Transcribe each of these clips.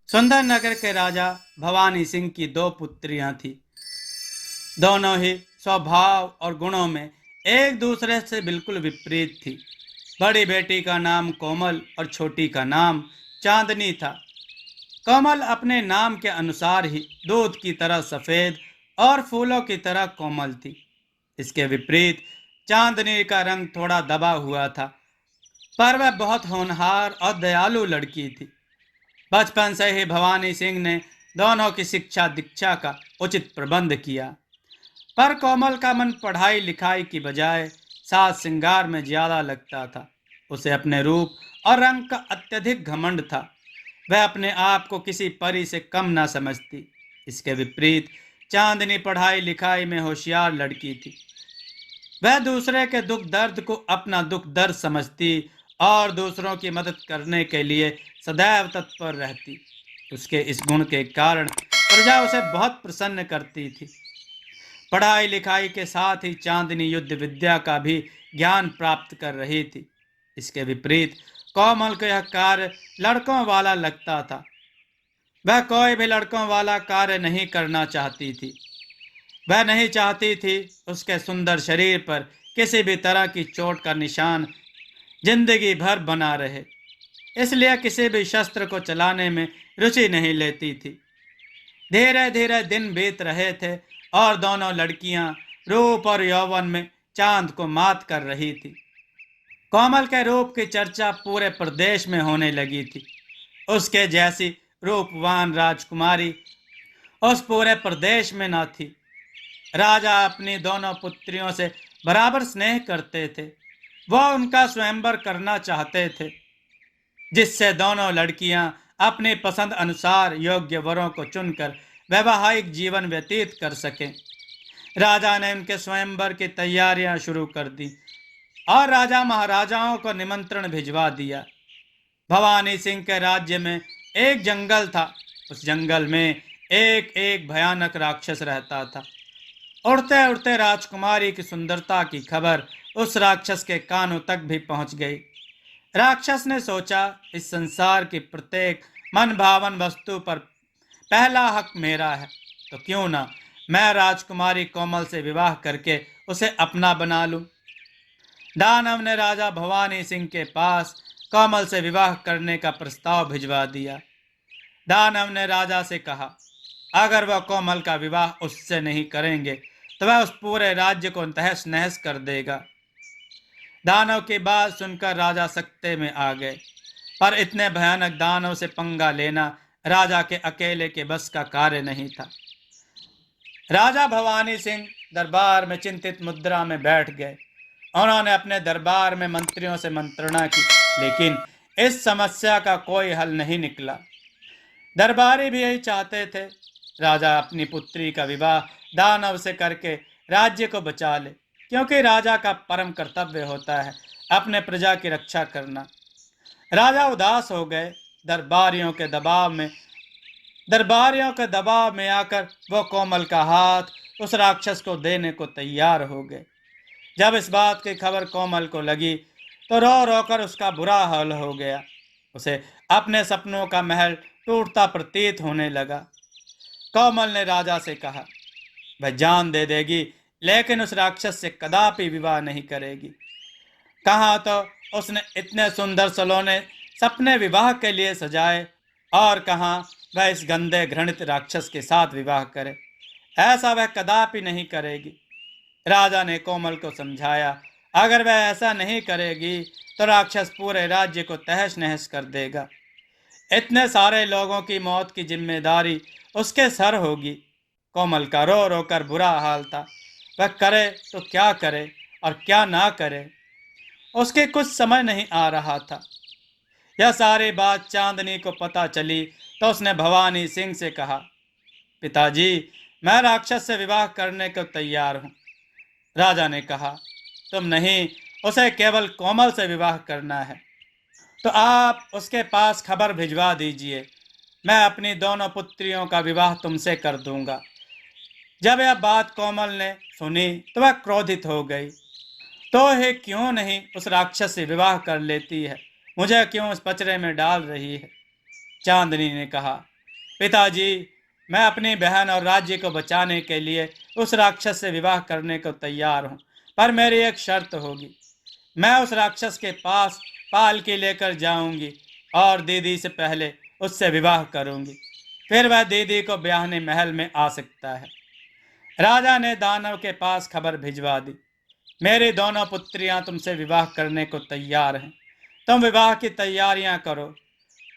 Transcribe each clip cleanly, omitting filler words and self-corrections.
सुंदर नगर के राजा भवानी सिंह की दो पुत्रियां थीं। दोनों ही स्वभाव और गुणों में एक दूसरे से बिल्कुल विपरीत थी। बड़ी बेटी का नाम कोमल और छोटी का नाम चांदनी था। कोमल अपने नाम के अनुसार ही दूध की तरह सफ़ेद और फूलों की तरह कोमल थी। इसके विपरीत चांदनी का रंग थोड़ा दबा हुआ था, पर वह बहुत होनहार और दयालु लड़की थी। बचपन से ही भवानी सिंह ने दोनों की शिक्षा दीक्षा का उचित प्रबंध किया, पर कोमल का मन पढ़ाई लिखाई की बजाय साज श्रृंगार में ज्यादा लगता था। उसे अपने रूप और रंग का अत्यधिक घमंड था। वह अपने आप को किसी परी से कम ना समझती। इसके विपरीत चांदनी पढ़ाई लिखाई में होशियार लड़की थी। वह दूसरे के दुख दर्द को अपना दुख दर्द समझती और दूसरों की मदद करने के लिए सदैव तत्पर रहती। उसके इस गुण के कारण प्रजा उसे बहुत प्रसन्न करती थी। पढ़ाई लिखाई के साथ ही चांदनी युद्ध विद्या का भी ज्ञान प्राप्त कर रही थी। इसके विपरीत कोमल को यह कार्य लड़कों वाला लगता था। वह कोई भी लड़कों वाला कार्य नहीं करना चाहती थी। वह नहीं चाहती थी उसके सुंदर शरीर पर किसी भी तरह की चोट का निशान जिंदगी भर बना रहे। इसलिए किसी भी शस्त्र को चलाने में रुचि नहीं लेती थी। धीरे धीरे दिन बीत रहे थे और दोनों लड़कियां रूप और यौवन में चांद को मात कर रही थी। कोमल के रूप की चर्चा पूरे प्रदेश में होने लगी थी। उसके जैसी रूपवान राजकुमारी उस पूरे प्रदेश में न थी। राजा अपनी दोनों पुत्रियों से बराबर स्नेह करते थे। वह उनका स्वयंवर करना चाहते थे, जिससे दोनों लड़कियां अपनी पसंद अनुसार योग्य वरों को चुनकर वैवाहिक जीवन व्यतीत कर सकें। राजा ने उनके स्वयंवर की तैयारियां शुरू कर दी और राजा महाराजाओं को निमंत्रण भिजवा दिया। भवानी सिंह के राज्य में एक जंगल था। उस जंगल में एक एक भयानक राक्षस रहता था। उड़ते उड़ते राजकुमारी की सुंदरता की खबर उस राक्षस के कानों तक भी पहुंच गई। राक्षस ने सोचा, इस संसार की प्रत्येक मन भावन वस्तु पर पहला हक मेरा है, तो क्यों ना मैं राजकुमारी कोमल से विवाह करके उसे अपना बना लूं। दानव ने राजा भवानी सिंह के पास कोमल से विवाह करने का प्रस्ताव भिजवा दिया। दानव ने राजा से कहा, अगर वह कोमल का विवाह उससे नहीं करेंगे तो वह उस पूरे राज्य को तहस नहस कर देगा। दानव की बात सुनकर राजा सकते में आ गए, पर इतने भयानक दानव से पंगा लेना राजा के अकेले के बस का कार्य नहीं था। राजा भवानी सिंह दरबार में चिंतित मुद्रा में बैठ गए। उन्होंने अपने दरबार में मंत्रियों से मंत्रणा की, लेकिन इस समस्या का कोई हल नहीं निकला। दरबारी भी यही चाहते थे, राजा अपनी पुत्री का विवाह दानव से करके राज्य को बचा ले, क्योंकि राजा का परम कर्तव्य होता है अपने प्रजा की रक्षा करना। राजा उदास हो गए। दरबारियों के दबाव में आकर वो कोमल का हाथ उस राक्षस को देने को तैयार हो गए। जब इस बात की खबर कोमल को लगी तो रो रो कर उसका बुरा हाल हो गया। उसे अपने सपनों का महल टूटता प्रतीत होने लगा। कोमल ने राजा से कहा, वह जान दे देगी लेकिन उस राक्षस से कदापि विवाह नहीं करेगी। कहाँ तो उसने इतने सुंदर सलोने सपने विवाह के लिए सजाए, और कहाँ वह इस गंदे घृणित राक्षस के साथ विवाह करे। ऐसा वह कदापि नहीं करेगी। राजा ने कोमल को समझाया, अगर वह ऐसा नहीं करेगी तो राक्षस पूरे राज्य को तहस नहस कर देगा। इतने सारे लोगों की मौत की जिम्मेदारी उसके सर होगी। कोमल का रो रो कर बुरा हाल था। वह करे तो क्या करे और क्या ना करे, उसके कुछ समझ नहीं आ रहा था। यह सारी बात चांदनी को पता चली तो उसने भवानी सिंह से कहा, पिताजी, मैं राक्षस से विवाह करने को तैयार हूँ। राजा ने कहा, तुम नहीं, उसे केवल कोमल से विवाह करना है, तो आप उसके पास खबर भिजवा दीजिए। मैं अपनी दोनों पुत्रियों का विवाह तुमसे कर दूंगा। जब यह बात कोमल ने सुनी तो वह क्रोधित हो गई। तो हे क्यों नहीं उस राक्षस से विवाह कर लेती है, मुझे क्यों उस पचड़े में डाल रही है। चांदनी ने कहा, पिताजी, मैं अपनी बहन और राज्य को बचाने के लिए उस राक्षस से विवाह करने को तैयार हूँ, पर मेरी एक शर्त होगी। मैं उस राक्षस के पास पालकी लेकर जाऊंगी और दीदी से पहले उससे विवाह करूंगी, फिर वह दीदी को ब्याहने महल में आ सकता है। राजा ने दानव के पास खबर भिजवा दी, मेरी दोनों पुत्रियां तुमसे विवाह करने को तैयार हैं, तुम विवाह की तैयारियां करो।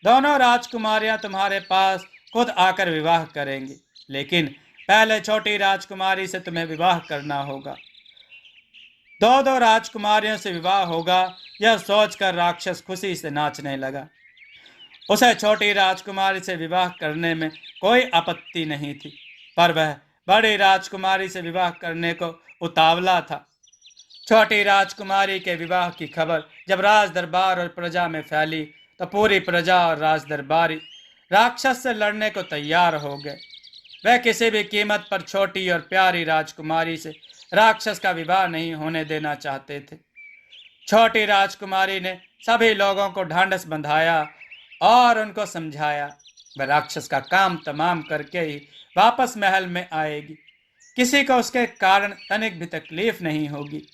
दोनों राजकुमारियां तुम्हारे पास खुद आकर विवाह करेंगी, लेकिन पहले छोटी राजकुमारी से तुम्हें विवाह करना होगा। दो दो राजकुमारियों से विवाह होगा, यह सोचकर राक्षस खुशी से नाचने लगा। उसे छोटी राजकुमारी से विवाह करने में कोई आपत्ति नहीं थी, पर वह बड़ी राजकुमारी से विवाह करने को उतावला था। छोटी राजकुमारी के विवाह की खबर जब राज दरबार और प्रजा में फैली तो पूरी प्रजा और राज दरबारी राक्षस से लड़ने को तैयार हो गए। वह किसी भी कीमत पर छोटी और प्यारी राजकुमारी से राक्षस का विवाह नहीं होने देना चाहते थे। छोटी राजकुमारी ने सभी लोगों को ढांढस बंधाया और उनको समझाया वह राक्षस का काम तमाम करके ही वापस महल में आएगी, किसी को उसके कारण तनिक भी तकलीफ नहीं होगी।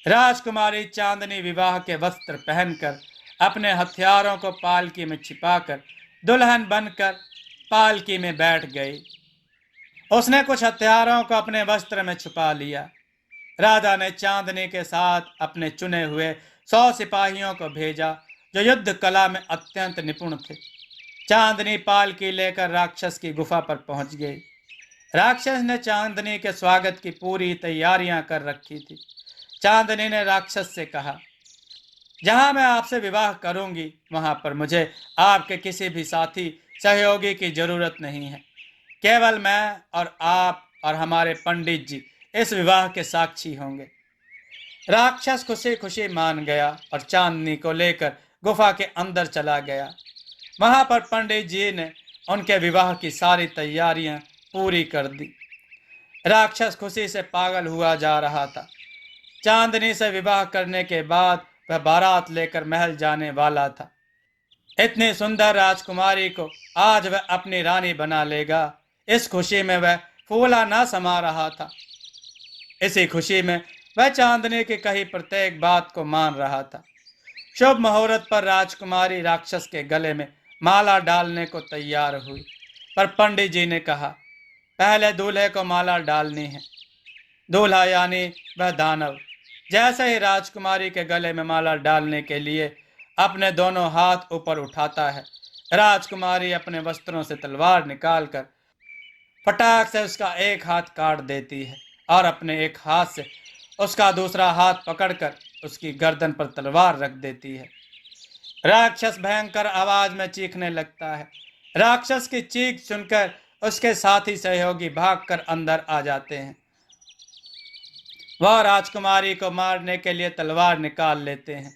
राजकुमारी चांदनी विवाह के वस्त्र पहनकर अपने हथियारों को पालकी में छिपाकर दुल्हन बनकर पालकी में बैठ गई। उसने कुछ हथियारों को अपने वस्त्र में छुपा लिया। राजा ने चांदनी के साथ अपने चुने हुए 100 सिपाहियों को भेजा जो युद्ध कला में अत्यंत निपुण थे। चांदनी पालकी लेकर राक्षस की गुफा पर पहुंच गई। राक्षस ने चांदनी के स्वागत की पूरी तैयारियां कर रखी थी। चांदनी ने राक्षस से कहा, जहां मैं आपसे विवाह करूंगी वहां पर मुझे आपके किसी भी साथी सहयोगी की जरूरत नहीं है। केवल मैं और आप और हमारे पंडित जी इस विवाह के साक्षी होंगे। राक्षस खुशी खुशी मान गया और चांदनी को लेकर गुफा के अंदर चला गया। वहां पर पंडित जी ने उनके विवाह की सारी तैयारियां पूरी कर दी। राक्षस खुशी से पागल हुआ जा रहा था। चांदनी से विवाह करने के बाद वह बारात लेकर महल जाने वाला था। इतनी सुंदर राजकुमारी को आज वह अपनी रानी बना लेगा, इस खुशी में वह फूला ना समा रहा था। इसी खुशी में वह चांदनी की कही प्रत्येक बात को मान रहा था। शुभ मुहूर्त पर राजकुमारी राक्षस के गले में माला डालने को तैयार हुई, पर पंडित जी ने कहा, पहले दूल्हे को माला डालनी है। दूल्हा यानी वह दानव जैसे ही राजकुमारी के गले में माला डालने के लिए अपने दोनों हाथ ऊपर उठाता है, राजकुमारी अपने वस्त्रों से तलवार निकालकर फटाक से उसका एक हाथ काट देती है और अपने एक हाथ से उसका दूसरा हाथ पकड़कर उसकी गर्दन पर तलवार रख देती है। राक्षस भयंकर आवाज में चीखने लगता है। राक्षस की चीख सुनकर उसके साथी सहयोगी भागकर अंदर आ जाते हैं। वह राजकुमारी को मारने के लिए तलवार निकाल लेते हैं।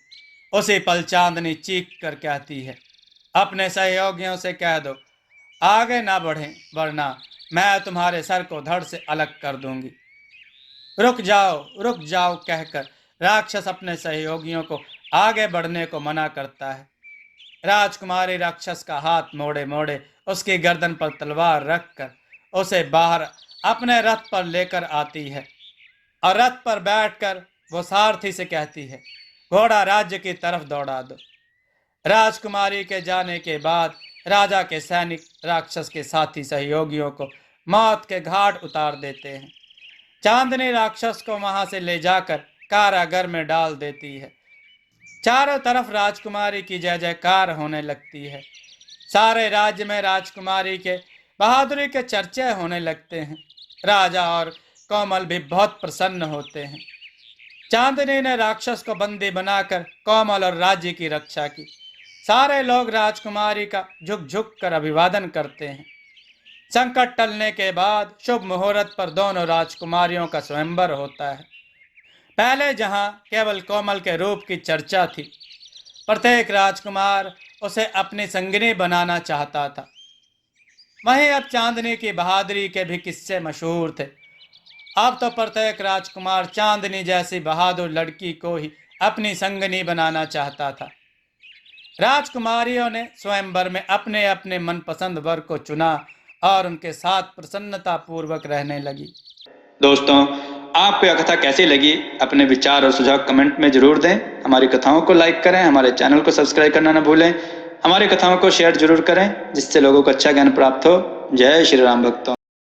उसी पल चांदनी चीख कर कहती है, अपने सहयोगियों से कह दो आगे ना बढ़ें, वरना मैं तुम्हारे सर को धड़ से अलग कर दूंगी। रुक जाओ कहकर राक्षस अपने सहयोगियों को आगे बढ़ने को मना करता है। राजकुमारी राक्षस का हाथ मोड़े मोड़े उसकी गर्दन पर तलवार रखकर उसे बाहर अपने रथ पर लेकर आती है और रथ पर बैठकर वो सारथी से कहती है, घोड़ा राज्य की तरफ दौड़ा दो। राजकुमारी के जाने के बाद राजा के सैनिक राक्षस के साथी सहयोगियों को मौत के घाट उतार देते हैं। चांदनी राक्षस को वहां से ले जाकर कारागार में डाल देती है। चारों तरफ राजकुमारी की जय जयकार होने लगती है। सारे राज्य में राजकुमारी के बहादुरी के चर्चे होने लगते हैं। राजा और कोमल भी बहुत प्रसन्न होते हैं। चांदनी ने राक्षस को बंदी बनाकर कोमल और राज्य की रक्षा की। सारे लोग राजकुमारी का झुक झुक कर अभिवादन करते हैं। संकट टलने के बाद शुभ मुहूर्त पर दोनों राजकुमारियों का स्वयंवर होता है। पहले जहां केवल कोमल के रूप की चर्चा थी, प्रत्येक राजकुमार उसे अपनी संगिनी बनाना चाहता था, वहीं अब चांदनी की बहादुरी के भी किस्से मशहूर थे। अब तो प्रत्येक राजकुमार चांदनी जैसी बहादुर लड़की को ही अपनी संगिनी बनाना चाहता था। राजकुमारियों ने स्वयंवर में अपने अपने मनपसंद वर को चुना और उनके साथ प्रसन्नता पूर्वक रहने लगी। दोस्तों, आपको यह कथा कैसी लगी? अपने विचार और सुझाव कमेंट में जरूर दें। हमारी कथाओं को लाइक करें, हमारे चैनल को सब्सक्राइब करना न भूलें। हमारी कथाओं को शेयर जरूर करें जिससे लोगों को अच्छा ज्ञान प्राप्त हो। जय श्री राम भक्तों।